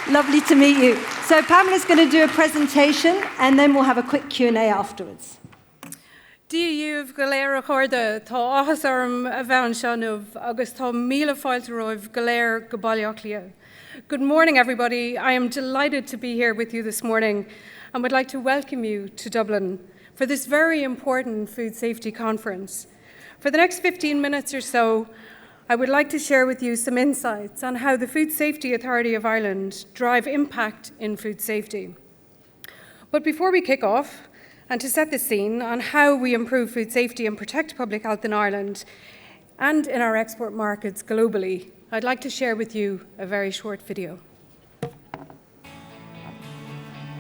Lovely to meet you. So Pamela's going to do a presentation, and then we'll have a quick Q&A afterwards. Díomh go léir a chuirde tá áthas orm a bhean seanmh agus tá míle fáilte roimh go léir go bailíoch lia. Good morning, everybody. I am delighted to be here with you this morning and would like to welcome you to Dublin for this very important food safety conference. For the next 15 minutes or so, I would like to share with you some insights on how the Food Safety Authority of Ireland drive impact in food safety. But before we kick off, and to set the scene on how we improve food safety and protect public health in Ireland and in our export markets globally, I'd like to share with you a very short video.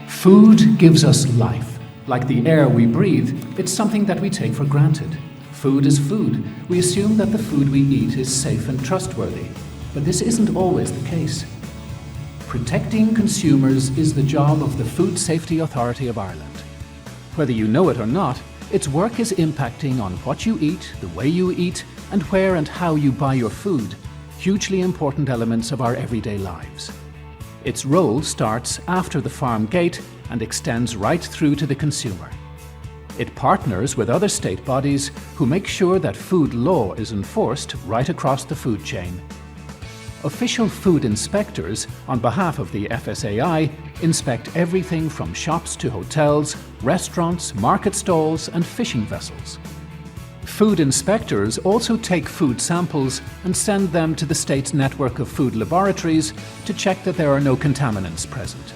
Food gives us life. Like the air we breathe, it's something that we take for granted. Food is food. We assume that the food we eat is safe and trustworthy, but this isn't always the case. Protecting consumers is the job of the Food Safety Authority of Ireland. Whether you know it or not, its work is impacting on what you eat, the way you eat, and where and how you buy your food, hugely important elements of our everyday lives. Its role starts after the farm gate and extends right through to the consumer. It partners with other state bodies who make sure that food law is enforced right across the food chain. Official food inspectors, on behalf of the FSAI, inspect everything from shops to hotels, restaurants, market stalls, and fishing vessels. Food inspectors also take food samples and send them to the state's network of food laboratories to check that there are no contaminants present.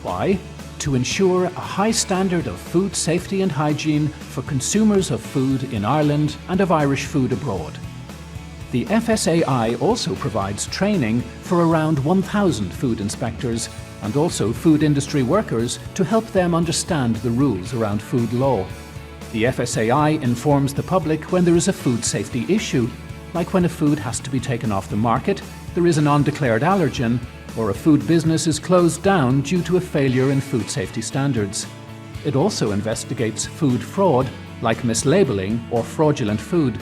Why? To ensure a high standard of food safety and hygiene for consumers of food in Ireland and of Irish food abroad. The FSAI also provides training for around 1,000 food inspectors and also food industry workers to help them understand the rules around food law. The FSAI informs the public when there is a food safety issue, like when a food has to be taken off the market, there is an undeclared allergen, or a food business is closed down due to a failure in food safety standards. It also investigates food fraud, like mislabeling or fraudulent food.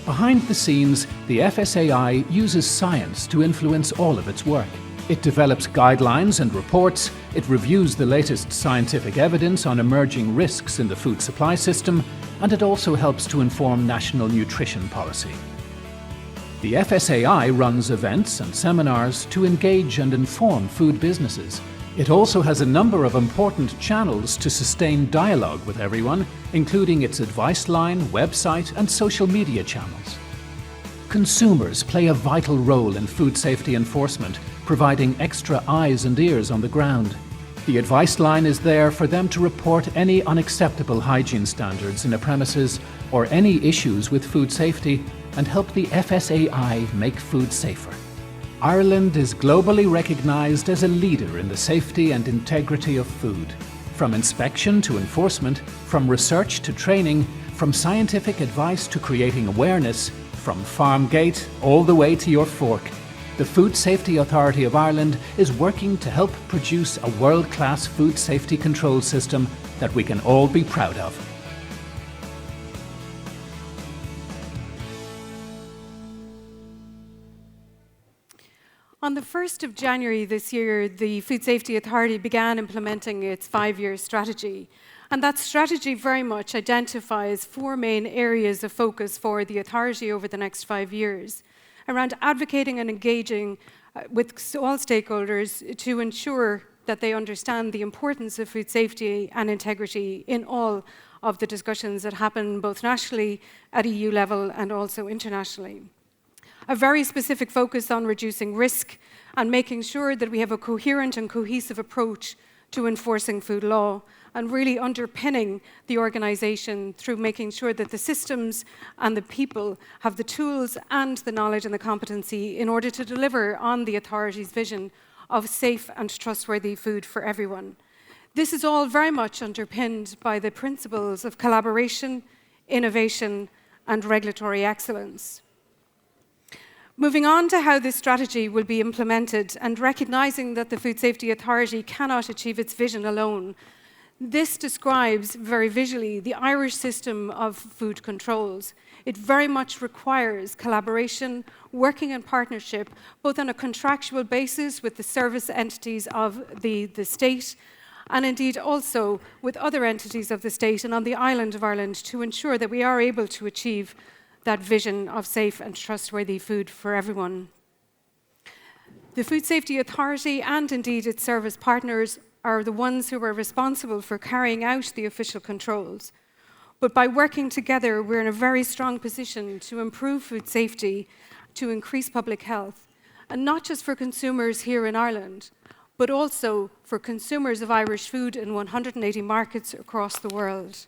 Behind the scenes, the FSAI uses science to influence all of its work. It develops guidelines and reports, it reviews the latest scientific evidence on emerging risks in the food supply system, and it also helps to inform national nutrition policy. The FSAI runs events and seminars to engage and inform food businesses. It also has a number of important channels to sustain dialogue with everyone, including its advice line, website, and social media channels. Consumers play a vital role in food safety enforcement, providing extra eyes and ears on the ground. The advice line is there for them to report any unacceptable hygiene standards in a premises or any issues with food safety and help the FSAI make food safer. Ireland is globally recognised as a leader in the safety and integrity of food. From inspection to enforcement, from research to training, from scientific advice to creating awareness, from farm gate all the way to your fork, the Food Safety Authority of Ireland is working to help produce a world-class food safety control system that we can all be proud of. On the 1st of January this year, the Food Safety Authority began implementing its 5-year strategy. And that strategy very much identifies 4 main areas of focus for the authority over the next 5 years, around advocating and engaging with all stakeholders to ensure that they understand the importance of food safety and integrity in all of the discussions that happen both nationally at EU level and also internationally. A very specific focus on reducing risk and making sure that we have a coherent and cohesive approach to enforcing food law, and really underpinning the organisation through making sure that the systems and the people have the tools and the knowledge and the competency in order to deliver on the authority's vision of safe and trustworthy food for everyone. This is all very much underpinned by the principles of collaboration, innovation, and regulatory excellence. Moving on to how this strategy will be implemented and recognising that the Food Safety Authority cannot achieve its vision alone, This describes very visually the Irish system of food controls. It very much requires collaboration, working in partnership, both on a contractual basis with the service entities of the state, and indeed also with other entities of the state and on the island of Ireland to ensure that we are able to achieve that vision of safe and trustworthy food for everyone. The Food Safety Authority and indeed its service partners are the ones who are responsible for carrying out the official controls. But by working together, we're in a very strong position to improve food safety, to increase public health, and not just for consumers here in Ireland, but also for consumers of Irish food in 180 markets across the world.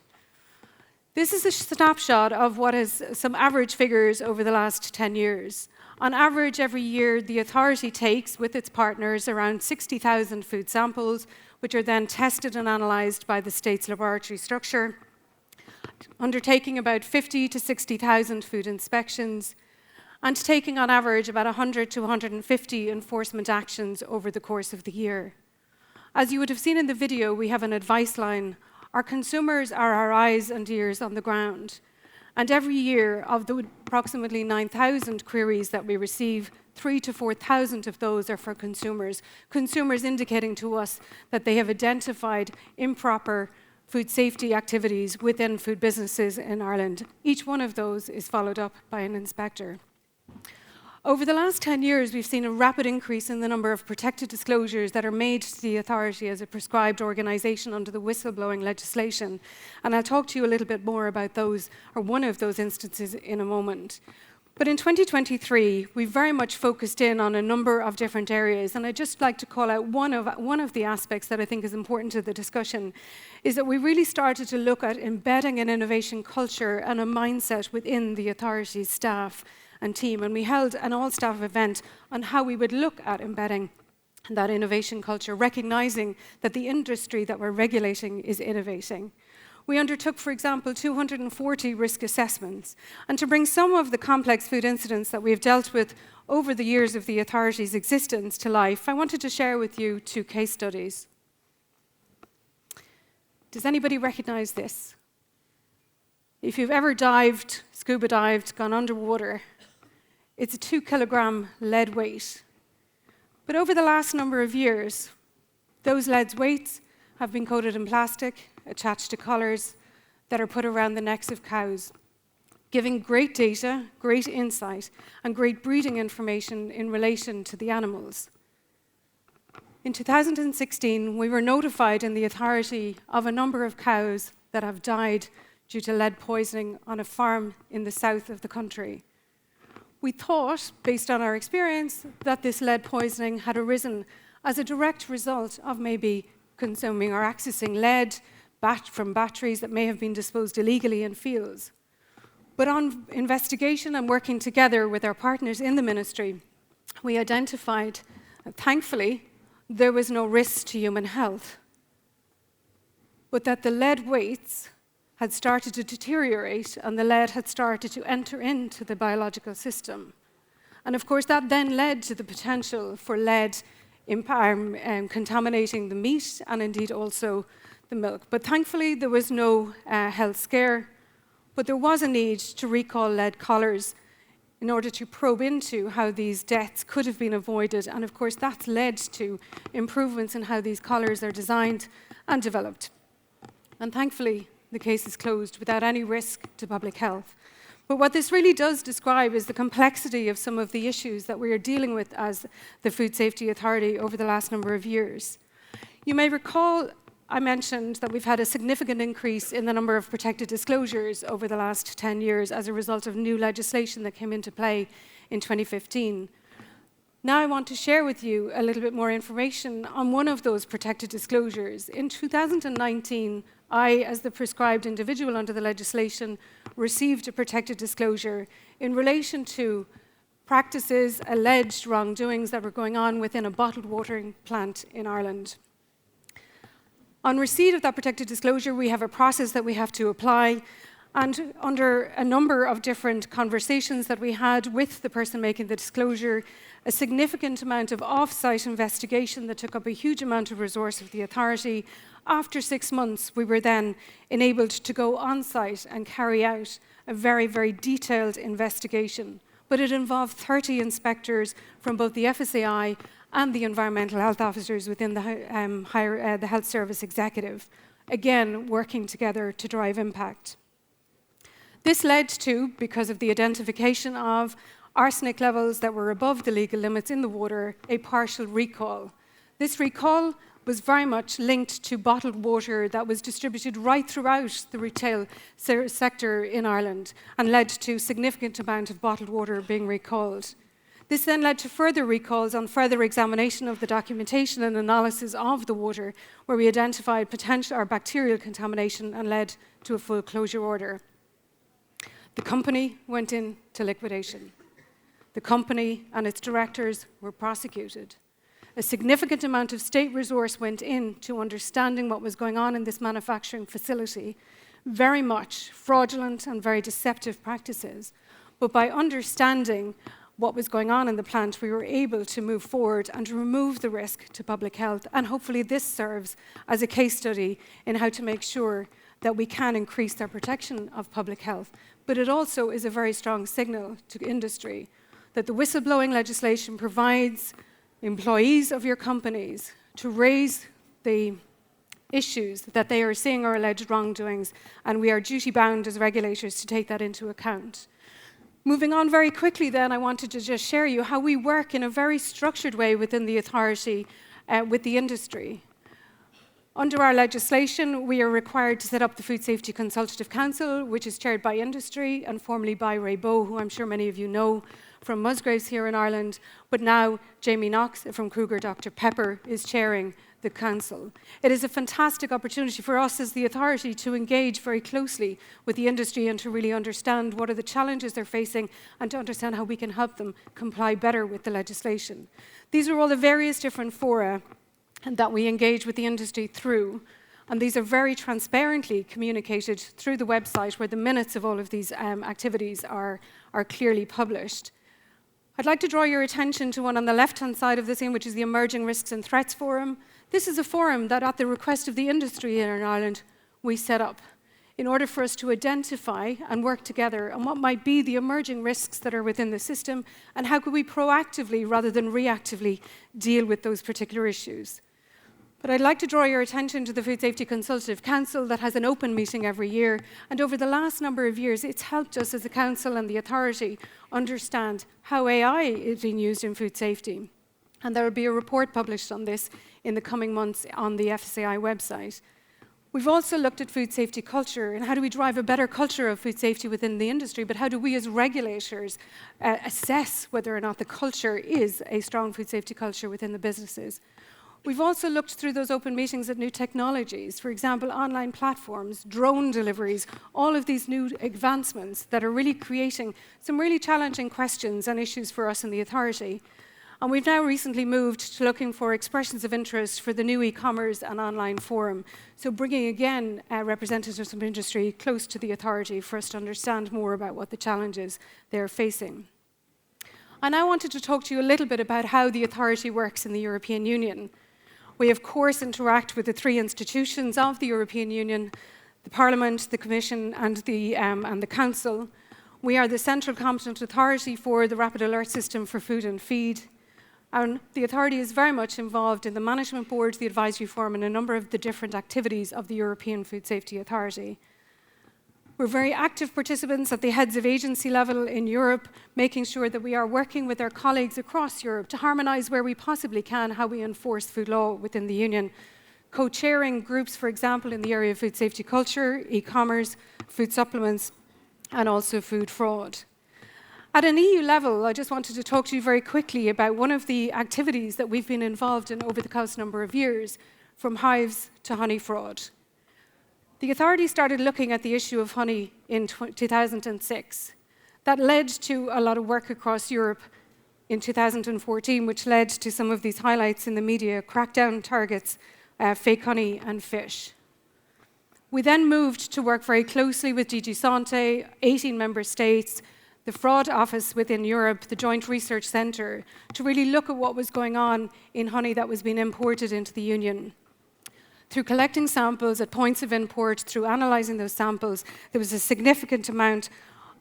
This is a snapshot of what is some average figures over the last 10 years. On average, every year, the authority takes, with its partners, around 60,000 food samples, which are then tested and analysed by the state's laboratory structure, undertaking about 50 to 60,000 food inspections, and taking on average about 100 to 150 enforcement actions over the course of the year. As you would have seen in the video, we have an advice line. Our consumers are our eyes and ears on the ground. And every year, of the approximately 9,000 queries that we receive, 3,000 to 4,000 of those are for consumers. Consumers indicating to us that they have identified improper food safety activities within food businesses in Ireland. Each one of those is followed up by an inspector. Over the last 10 years, we've seen a rapid increase in the number of protected disclosures that are made to the authority as a prescribed organisation under the whistleblowing legislation. And I'll talk to you a little bit more about those, or one of those instances, in a moment. But in 2023, we very much focused in on a number of different areas, and I'd just like to call out one of the aspects that I think is important to the discussion, is that we really started to look at embedding an innovation culture and a mindset within the authority's staff and team, and we held an all-staff event on how we would look at embedding that innovation culture, recognizing that the industry that we're regulating is innovating. We undertook, for example, 240 risk assessments, and to bring some of the complex food incidents that we've dealt with over the years of the authority's existence to life, I wanted to share with you 2 case studies. Does anybody recognize this? If you've ever dived, scuba dived, gone underwater, it's a 2-kilogram lead weight. But over the last number of years, those lead weights have been coated in plastic, attached to collars that are put around the necks of cows, giving great data, great insight, and great breeding information in relation to the animals. In 2016, we were notified in the authority of a number of cows that have died due to lead poisoning on a farm in the south of the country. We thought, based on our experience, that this lead poisoning had arisen as a direct result of maybe consuming or accessing lead from batteries that may have been disposed illegally in fields. But on investigation and working together with our partners in the ministry, we identified, thankfully, there was no risk to human health, but that the lead weights had started to deteriorate and the lead had started to enter into the biological system. And of course, that then led to the potential for lead contaminating the meat and indeed also the milk. But thankfully, there was no health scare, but there was a need to recall lead collars in order to probe into how these deaths could have been avoided. And of course, that's led to improvements in how these collars are designed and developed. And thankfully, the case is closed without any risk to public health. But what this really does describe is the complexity of some of the issues that we are dealing with as the Food Safety Authority over the last number of years. You may recall I mentioned that we've had a significant increase in the number of protected disclosures over the last 10 years as a result of new legislation that came into play in 2015. Now I want to share with you a little bit more information on one of those protected disclosures. In 2019, I, as the prescribed individual under the legislation, received a protected disclosure in relation to practices, alleged wrongdoings that were going on within a bottled watering plant in Ireland. On receipt of that protected disclosure, we have a process that we have to apply, and under a number of different conversations that we had with the person making the disclosure, a significant amount of off-site investigation that took up a huge amount of resource of the authority, After 6 months, we were then enabled to go on site and carry out a very, very detailed investigation. But it involved 30 inspectors from both the FSAI and the environmental health officers within the health service executive, again, working together to drive impact. This led to, because of the identification of arsenic levels that were above the legal limits in the water, a partial recall. This recall was very much linked to bottled water that was distributed right throughout the retail sector in Ireland and led to a significant amount of bottled water being recalled. This then led to further recalls on further examination of the documentation and analysis of the water, where we identified potential or bacterial contamination and led to a full closure order. The company went into liquidation. The company and its directors were prosecuted. A significant amount of state resource went into understanding what was going on in this manufacturing facility, very much fraudulent and very deceptive practices. But by understanding what was going on in the plant, we were able to move forward and remove the risk to public health. And hopefully this serves as a case study in how to make sure that we can increase our protection of public health. But it also is a very strong signal to industry that the whistleblowing legislation provides employees of your companies to raise the issues that they are seeing or alleged wrongdoings, and we are duty-bound as regulators to take that into account. Moving on very quickly then, I wanted to just share you how we work in a very structured way within the authority with the industry. Under our legislation, we are required to set up the Food Safety Consultative Council, which is chaired by industry and formerly by Ray Bowe, who I'm sure many of you know from Musgraves here in Ireland, but now Jamie Knox from Kruger Dr. Pepper is chairing the council. It is a fantastic opportunity for us as the authority to engage very closely with the industry and to really understand what are the challenges they're facing and to understand how we can help them comply better with the legislation. These are all the various different fora that we engage with the industry through, and these are very transparently communicated through the website where the minutes of all of these activities are clearly published. I'd like to draw your attention to one on the left-hand side of the scene, which is the Emerging Risks and Threats Forum. This is a forum that, at the request of the industry here in Ireland, we set up in order for us to identify and work together on what might be the emerging risks that are within the system and how could we proactively, rather than reactively, deal with those particular issues. But I'd like to draw your attention to the Food Safety Consultative Council that has an open meeting every year, and over the last number of years it's helped us as a council and the authority understand how AI is being used in food safety. And there will be a report published on this in the coming months on the FSAI website. We've also looked at food safety culture and how do we drive a better culture of food safety within the industry, but how do we as regulators assess whether or not the culture is a strong food safety culture within the businesses. We've also looked through those open meetings at new technologies, for example, online platforms, drone deliveries, all of these new advancements that are really creating some really challenging questions and issues for us in the authority. And we've now recently moved to looking for expressions of interest for the new e-commerce and online forum. So bringing again representatives from industry close to the authority for us to understand more about what the challenges they're facing. And I wanted to talk to you a little bit about how the authority works in the European Union. We, of course, interact with the three institutions of the European Union, the Parliament, the Commission, and the Council. We are the central competent authority for the Rapid Alert System for Food and Feed. And the authority is very much involved in the Management Board, the Advisory Forum, and a number of the different activities of the European Food Safety Authority. We're very active participants at the heads of agency level in Europe, making sure that we are working with our colleagues across Europe to harmonise where we possibly can how we enforce food law within the Union. Co-chairing groups, for example, in the area of food safety culture, e-commerce, food supplements, and also food fraud. At an EU level, I just wanted to talk to you very quickly about one of the activities that we've been involved in over the past number of years, from hives to honey fraud. The authority started looking at the issue of honey in 2006. That led to a lot of work across Europe in 2014, which led to some of these highlights in the media: crackdown targets, fake honey and fish. We then moved to work very closely with DG Sante, 18 member states, the fraud office within Europe, the Joint Research Centre, to really look at what was going on in honey that was being imported into the Union. Through collecting samples at points of import, through analysing those samples, there was a significant amount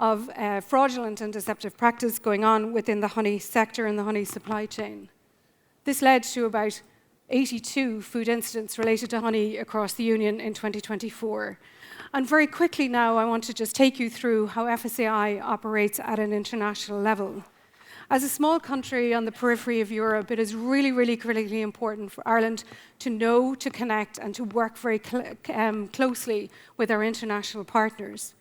of fraudulent and deceptive practice going on within the honey sector and the honey supply chain. This led to about 82 food incidents related to honey across the Union in 2024. And very quickly now, I want to just take you through how FSAI operates at an international level. As a small country on the periphery of Europe, it is really, really critically important for Ireland to know, to connect, and to work very closely with our international partners.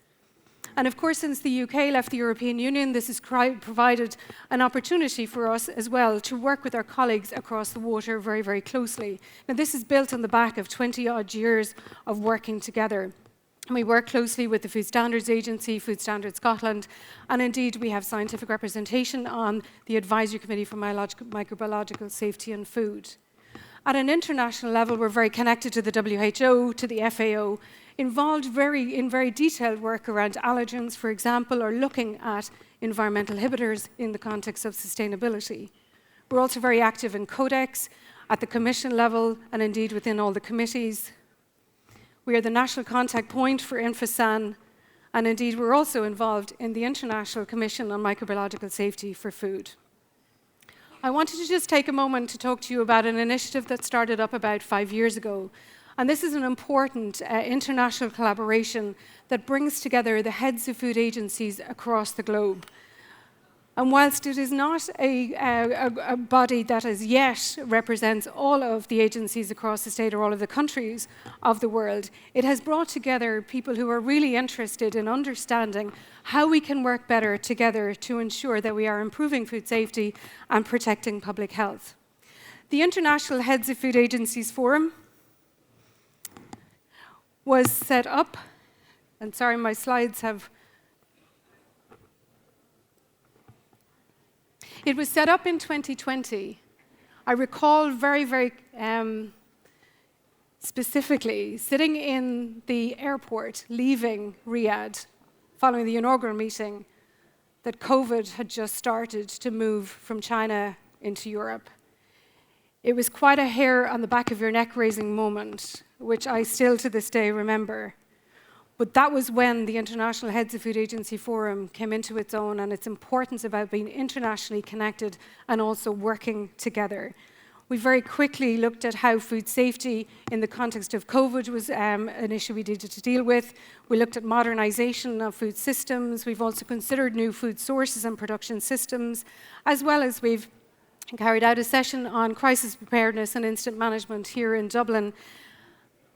And of course, since the UK left the European Union, this has provided an opportunity for us as well to work with our colleagues across the water very, very closely. Now, this is built on the back of 20-odd years of working together. We work closely with the Food Standards Agency, Food Standards Scotland, and indeed we have scientific representation on the Advisory Committee for Microbiological Safety and Food. At an international level, we're very connected to the WHO, to the FAO, involved in very detailed work around allergens, for example, or looking at environmental inhibitors in the context of sustainability. We're also very active in Codex at the Commission level and indeed within all the committees. We are the national contact point for InfoSan, and indeed we're also involved in the International Commission on Microbiological Safety for Food. I wanted to just take a moment to talk to you about an initiative that started up about 5 years ago. And this is an important international collaboration that brings together the heads of food agencies across the globe. And whilst it is not a body that as yet represents all of the agencies across the state or all of the countries of the world, it has brought together people who are really interested in understanding how we can work better together to ensure that we are improving food safety and protecting public health. The International Heads of Food Agencies Forum was set up, and sorry, my slides have... It was set up in 2020. I recall very, very specifically sitting in the airport, leaving Riyadh, following the inaugural meeting, that COVID had just started to move from China into Europe. It was quite a hair on the back of your neck raising moment, which I still to this day remember. But that was when the International Heads of Food Agency Forum came into its own and its importance about being internationally connected and also working together. We very quickly looked at how food safety in the context of COVID was an issue we needed to deal with. We looked at modernization of food systems. We've also considered new food sources and production systems, as well as we've carried out a session on crisis preparedness and incident management here in Dublin,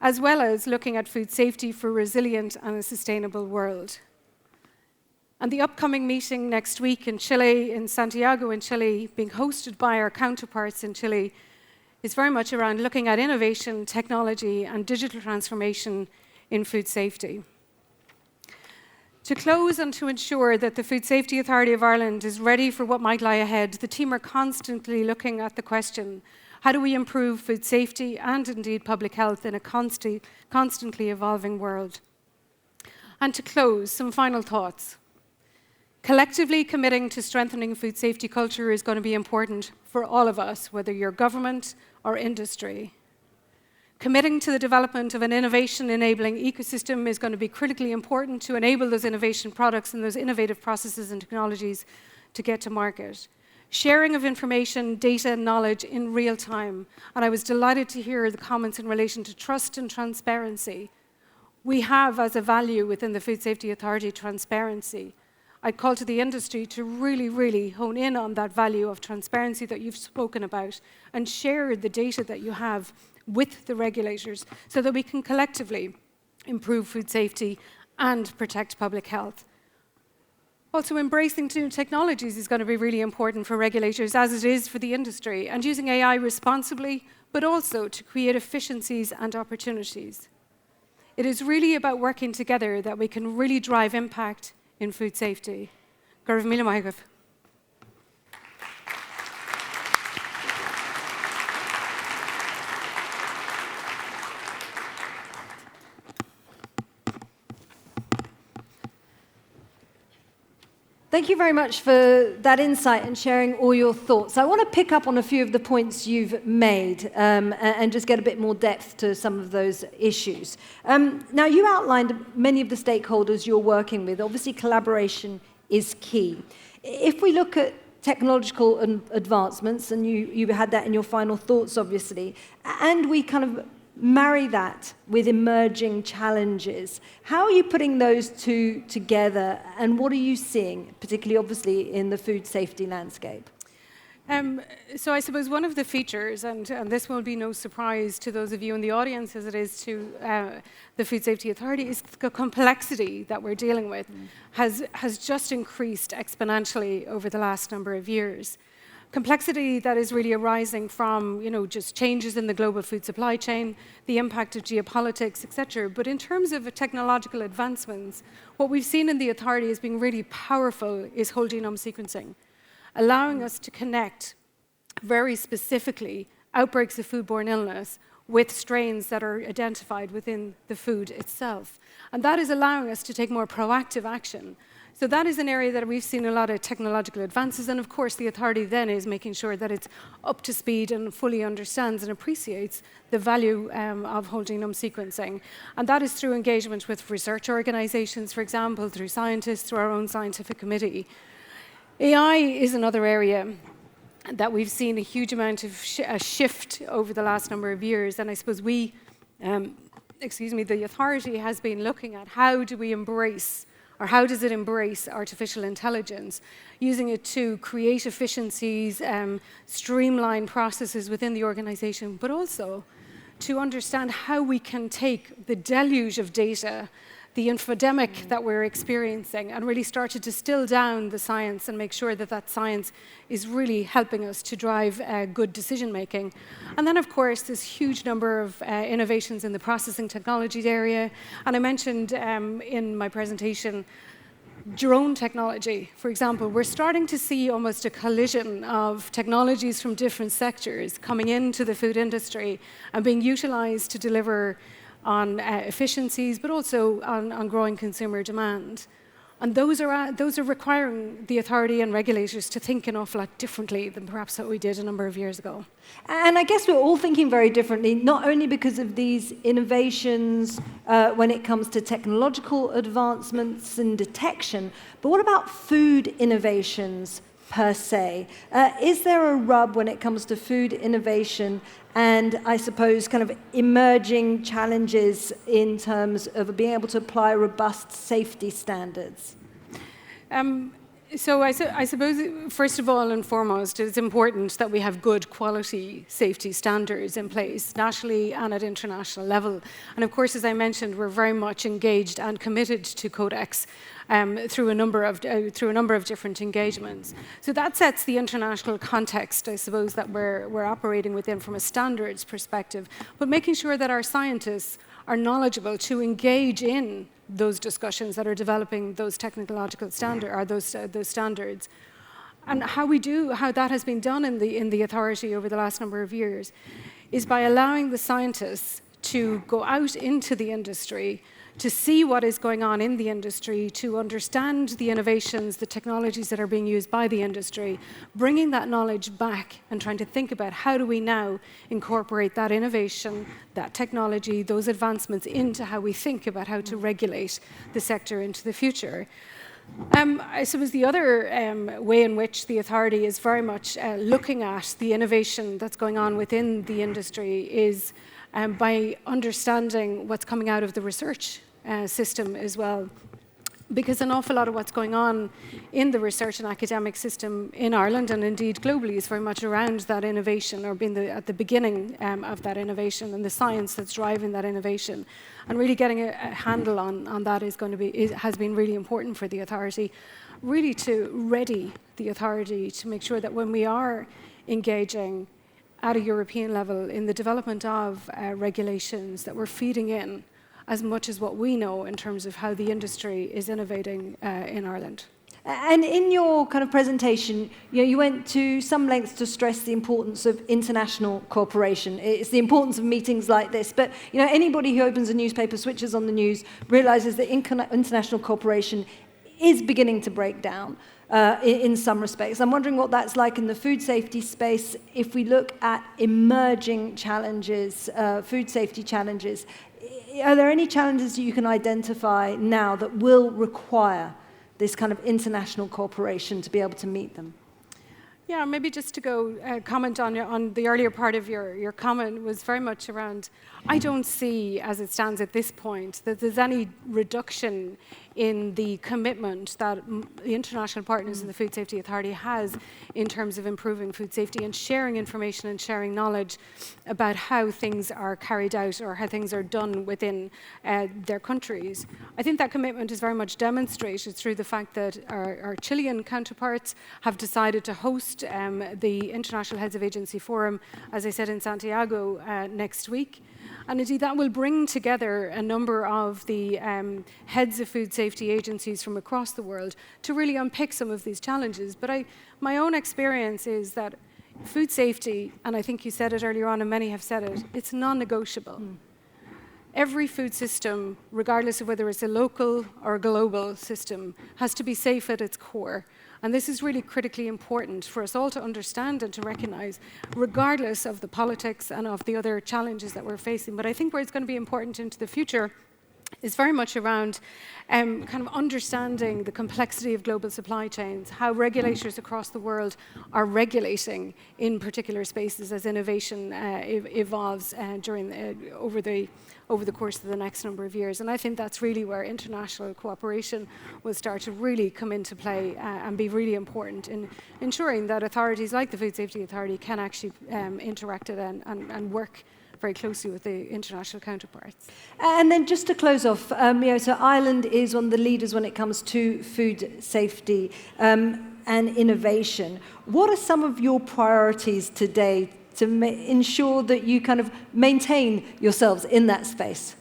as well as looking at food safety for a resilient and a sustainable world. And the upcoming meeting next week in Chile, in Santiago in Chile, being hosted by our counterparts in Chile, is very much around looking at innovation, technology, and digital transformation in food safety. To close and to ensure that the Food Safety Authority of Ireland is ready for what might lie ahead, the team are constantly looking at the question, how do we improve food safety and indeed public health in a constantly evolving world? And to close, some final thoughts. Collectively committing to strengthening food safety culture is going to be important for all of us, whether you're government or industry. Committing to the development of an innovation-enabling ecosystem is going to be critically important to enable those innovation products and those innovative processes and technologies to get to market. Sharing of information, data, and knowledge in real time. And I was delighted to hear the comments in relation to trust and transparency. We have, as a value within the Food Safety Authority, transparency. I call to the industry to really, really hone in on that value of transparency that you've spoken about and share the data that you have with the regulators so that we can collectively improve food safety and protect public health. Also, embracing new technologies is going to be really important for regulators, as it is for the industry, and using AI responsibly, but also to create efficiencies and opportunities. It is really about working together that we can really drive impact in food safety. Gurv Mila Maigov. Thank you very much for that insight and sharing all your thoughts. I want to pick up on a few of the points you've made and just get a bit more depth to some of those issues. Now, you outlined many of the stakeholders you're working with. Obviously, collaboration is key. If we look at technological advancements, and you had that in your final thoughts, obviously, and we kind of marry that with emerging challenges, how are you putting those two together, and what are you seeing, particularly, obviously, in the food safety landscape? So I suppose one of the features, and this will be no surprise to those of you in the audience as it is to the Food Safety Authority, is the complexity that we're dealing with has just increased exponentially over the last number of years. Complexity that is really arising from, just changes in the global food supply chain, the impact of geopolitics, etc. But in terms of technological advancements, what we've seen in the authority as being really powerful is whole genome sequencing, allowing us to connect very specifically outbreaks of foodborne illness with strains that are identified within the food itself. And that is allowing us to take more proactive action. So that is an area that we've seen a lot of technological advances, and of course the authority then is making sure that it's up to speed and fully understands and appreciates the value of whole genome sequencing. And that is through engagement with research organizations, for example, through scientists, through our own scientific committee. AI is another area that we've seen a huge amount of a shift over the last number of years, and I suppose the authority has been looking at how do we embrace, or how does it embrace artificial intelligence, using it to create efficiencies, streamline processes within the organization, but also to understand how we can take the deluge of data, the infodemic that we're experiencing, and really start to distill down the science and make sure that that science is really helping us to drive good decision making. And then, of course, this huge number of innovations in the processing technologies area. And I mentioned in my presentation drone technology, for example. We're starting to see almost a collision of technologies from different sectors coming into the food industry and being utilized to deliver on efficiencies, but also on growing consumer demand. And those are requiring the authority and regulators to think an awful lot differently than perhaps what we did a number of years ago. And I guess we're all thinking very differently, not only because of these innovations when it comes to technological advancements and detection, but what about food innovations per se? Is there a rub when it comes to food innovation and, I suppose, kind of emerging challenges in terms of being able to apply robust safety standards? So I suppose, first of all and foremost, it's important that we have good quality safety standards in place, nationally and at international level. And of course, as I mentioned, we're very much engaged and committed to Codex through a number of different engagements. So that sets the international context, I suppose, that we're operating within from a standards perspective, but making sure that our scientists are knowledgeable to engage in those discussions that are developing those technological standards, or those standards. And how that has been done in the authority over the last number of years is by allowing the scientists to go out into the industry, to see what is going on in the industry, to understand the innovations, the technologies that are being used by the industry, bringing that knowledge back and trying to think about how do we now incorporate that innovation, that technology, those advancements into how we think about how to regulate the sector into the future. I suppose the other way in which the authority is very much looking at the innovation that's going on within the industry is by understanding what's coming out of the research system as well. Because an awful lot of what's going on in the research and academic system in Ireland and indeed globally is very much around that innovation, or being at the beginning of that innovation and the science that's driving that innovation. And really getting a handle on that has been really important for the authority, really to ready the authority to make sure that when we are engaging at a European level in the development of regulations, that we're feeding in as much as what we know in terms of how the industry is innovating in Ireland. And in your kind of presentation, you went to some lengths to stress the importance of international cooperation. It's the importance of meetings like this. But anybody who opens a newspaper, switches on the news, realizes that international cooperation is beginning to break down. in some respects. I'm wondering what that's like in the food safety space if we look at emerging challenges, food safety challenges. Are there any challenges that you can identify now that will require this kind of international cooperation to be able to meet them? Yeah, maybe just to go comment on the earlier part of your comment was very much around, I don't see, as it stands at this point, that there's any reduction in the commitment that the international partners in the Food Safety Authority has in terms of improving food safety and sharing information and sharing knowledge about how things are carried out or how things are done within their countries. I think that commitment is very much demonstrated through the fact that our Chilean counterparts have decided to host the International Heads of Agency Forum, as I said, in Santiago next week. And indeed, that will bring together a number of the heads of food safety agencies from across the world to really unpick some of these challenges. But my own experience is that food safety, and I think you said it earlier on and many have said it, it's non-negotiable. Every food system, regardless of whether it's a local or a global system, has to be safe at its core. And this is really critically important for us all to understand and to recognize, regardless of the politics and of the other challenges that we're facing. But I think where it's going to be important into the future is very much around kind of understanding the complexity of global supply chains, how regulators across the world are regulating in particular spaces as innovation evolves over the course of the next number of years. And I think that's really where international cooperation will start to really come into play and be really important in ensuring that authorities like the Food Safety Authority can actually interact and work very closely with the international counterparts. And then just to close off, so Ireland is one of the leaders when it comes to food safety and innovation. What are some of your priorities today to ensure that you kind of maintain yourselves in that space?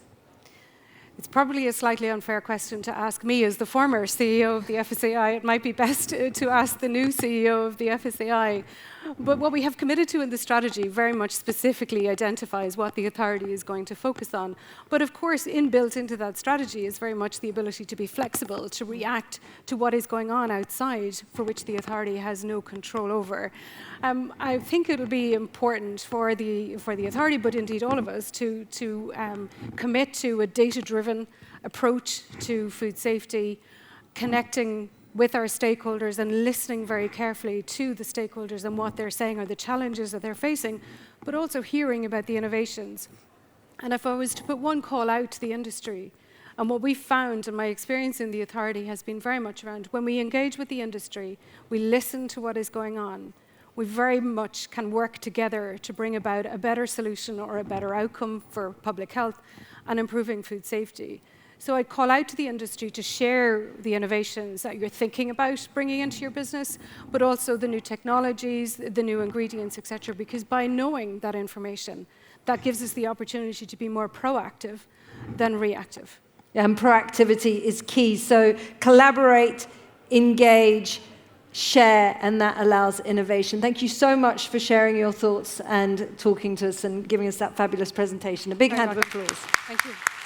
It's probably a slightly unfair question to ask me as the former CEO of the FSAI. It might be best to ask the new CEO of the FSAI. But what we have committed to in the strategy very much specifically identifies what the authority is going to focus on. But of course, inbuilt into that strategy is very much the ability to be flexible, to react to what is going on outside for which the authority has no control over. I think it'll be important for the authority, but indeed all of us, to commit to a data-driven approach to food safety, connecting with our stakeholders and listening very carefully to the stakeholders and what they're saying or the challenges that they're facing, but also hearing about the innovations. And if I was to put one call out to the industry, and what we found, and my experience in the authority has been very much around, when we engage with the industry, we listen to what is going on, we very much can work together to bring about a better solution or a better outcome for public health and improving food safety. So I'd call out to the industry to share the innovations that you're thinking about bringing into your business, but also the new technologies, the new ingredients, et cetera, because by knowing that information, that gives us the opportunity to be more proactive than reactive. Yeah, and proactivity is key. So collaborate, engage, share, and that allows innovation. Thank you so much for sharing your thoughts and talking to us and giving us that fabulous presentation. A big hand of applause. Thank you.